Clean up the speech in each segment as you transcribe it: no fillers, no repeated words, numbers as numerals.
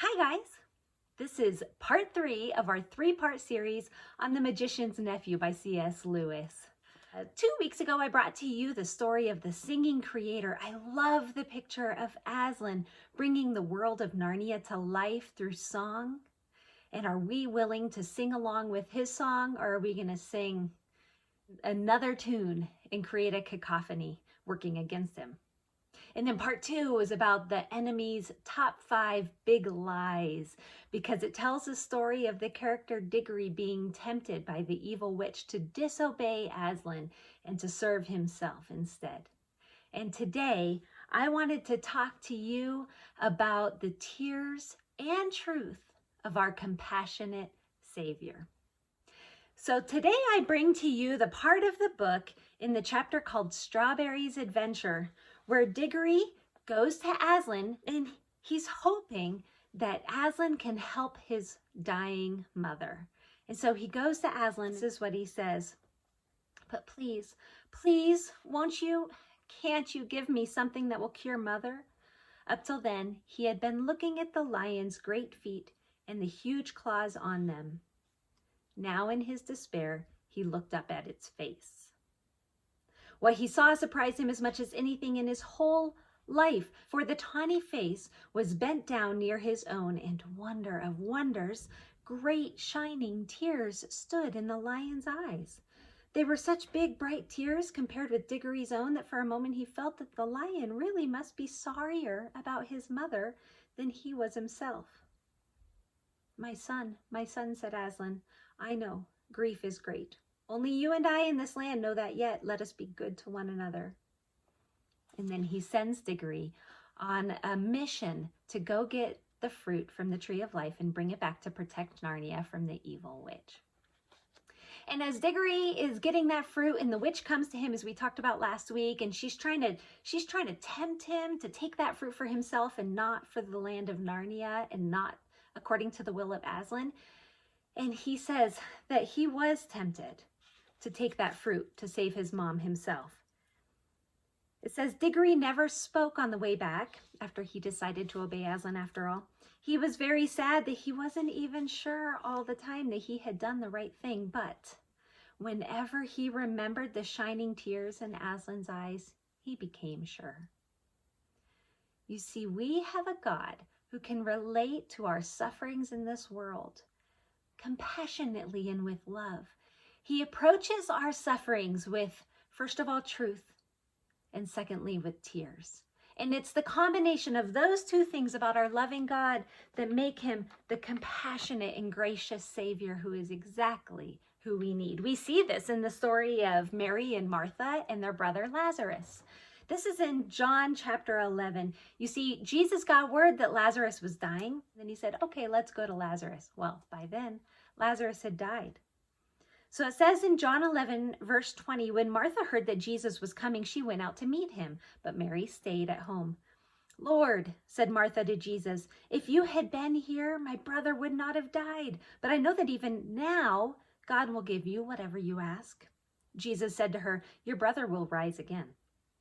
Hi guys! This is part 3 of our 3-part series on The Magician's Nephew by C.S. Lewis. 2 weeks ago I brought to you the story of the singing creator. I love the picture of Aslan bringing the world of Narnia to life through song. And are we willing to sing along with his song, or are we going to sing another tune and create a cacophony working against him? And then part 2 was about the enemy's top 5 big lies, because it tells the story of the character Diggory being tempted by the evil witch to disobey Aslan and to serve himself instead. And today, I wanted to talk to you about the tears and truth of our compassionate Savior. So today I bring to you the part of the book in the chapter called Strawberry's Adventure, where Diggory goes to Aslan and he's hoping that Aslan can help his dying mother. And so he goes to Aslan. This is what he says: "But please, please, can't you give me something that will cure mother?" Up till then, he had been looking at the lion's great feet and the huge claws on them. Now in his despair, he looked up at its face. What he saw surprised him as much as anything in his whole life, for the tawny face was bent down near his own, and wonder of wonders, great shining tears stood in the lion's eyes. They were such big, bright tears compared with Diggory's own that for a moment he felt that the lion really must be sorrier about his mother than he was himself. my son," said Aslan, "I know, grief is great. Only you and I in this land know that yet. Let us be good to one another." And then he sends Diggory on a mission to go get the fruit from the tree of life and bring it back to protect Narnia from the evil witch. And as Diggory is getting that fruit, and the witch comes to him, as we talked about last week, and she's trying to tempt him to take that fruit for himself and not for the land of Narnia, and not according to the will of Aslan. And he says that he was tempted to take that fruit to save his mom himself. It says Diggory never spoke on the way back after he decided to obey Aslan after all. He was very sad that he wasn't even sure all the time that he had done the right thing, but whenever he remembered the shining tears in Aslan's eyes, he became sure. You see, we have a God who can relate to our sufferings in this world compassionately and with love. He approaches our sufferings with, first of all, truth, and secondly, with tears. And it's the combination of those two things about our loving God that make him the compassionate and gracious Savior who is exactly who we need. We see this in the story of Mary and Martha and their brother Lazarus. This is in John chapter 11. You see, Jesus got word that Lazarus was dying. Then he said, "Okay, let's go to Lazarus." Well, by then, Lazarus had died. So it says in John 11, verse 20, when Martha heard that Jesus was coming, she went out to meet him, but Mary stayed at home. "Lord," said Martha to Jesus, "if you had been here, my brother would not have died. But I know that even now, God will give you whatever you ask." Jesus said to her, "Your brother will rise again."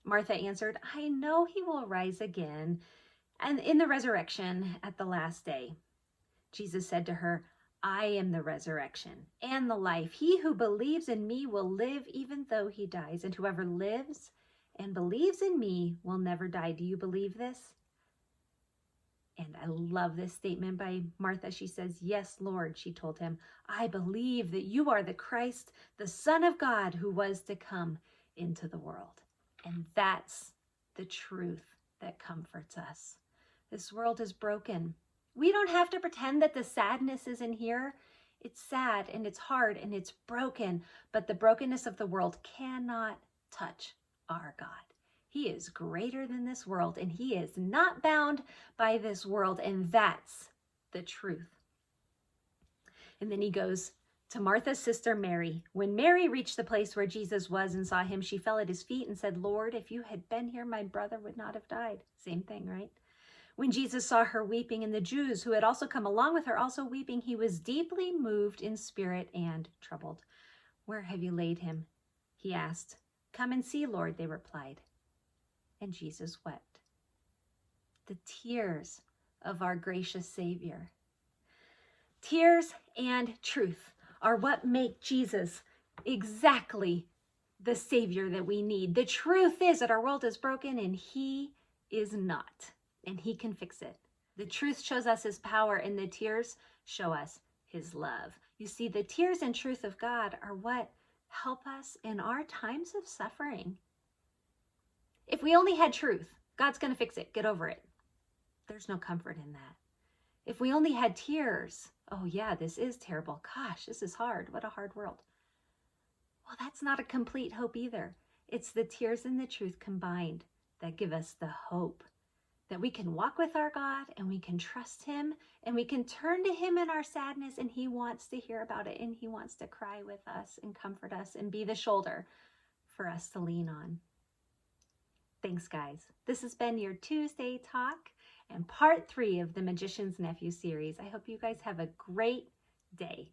Martha answered, "I know he will rise again, and in the resurrection at the last day." Jesus said to her, "I am the resurrection and the life. He who believes in me will live even though he dies, and whoever lives and believes in me will never die. Do you believe this?" And I love this statement by Martha. She says, "Yes, Lord," she told him, "I believe that you are the Christ, the Son of God, who was to come into the world." And that's the truth that comforts us. This world is broken. We don't have to pretend that the sadness isn't here. It's sad and it's hard and it's broken, but the brokenness of the world cannot touch our God. He is greater than this world, and he is not bound by this world, and that's the truth. And then he goes to Martha's sister Mary. When Mary reached the place where Jesus was and saw him, she fell at his feet and said, "Lord, if you had been here, my brother would not have died." Same thing, right? When Jesus saw her weeping, and the Jews who had also come along with her also weeping, he was deeply moved in spirit and troubled. "Where have you laid him?" he asked. "Come and see, Lord," they replied. And Jesus wept. The tears of our gracious Savior. Tears and truth are what make Jesus exactly the Savior that we need. The truth is that our world is broken and He is not, and He can fix it. The truth shows us His power, and the tears show us His love. You see, the tears and truth of God are what help us in our times of suffering. If we only had truth, God's going to fix it. Get over it. There's no comfort in that. If we only had tears, oh yeah, this is terrible. Gosh, this is hard. What a hard world. Well, that's not a complete hope either. It's the tears and the truth combined that give us the hope that we can walk with our God and we can trust Him and we can turn to Him in our sadness, and He wants to hear about it, and He wants to cry with us and comfort us and be the shoulder for us to lean on. Thanks, guys. This has been your Tuesday Talk and part 3 of the Magician's Nephew series. I hope you guys have a great day.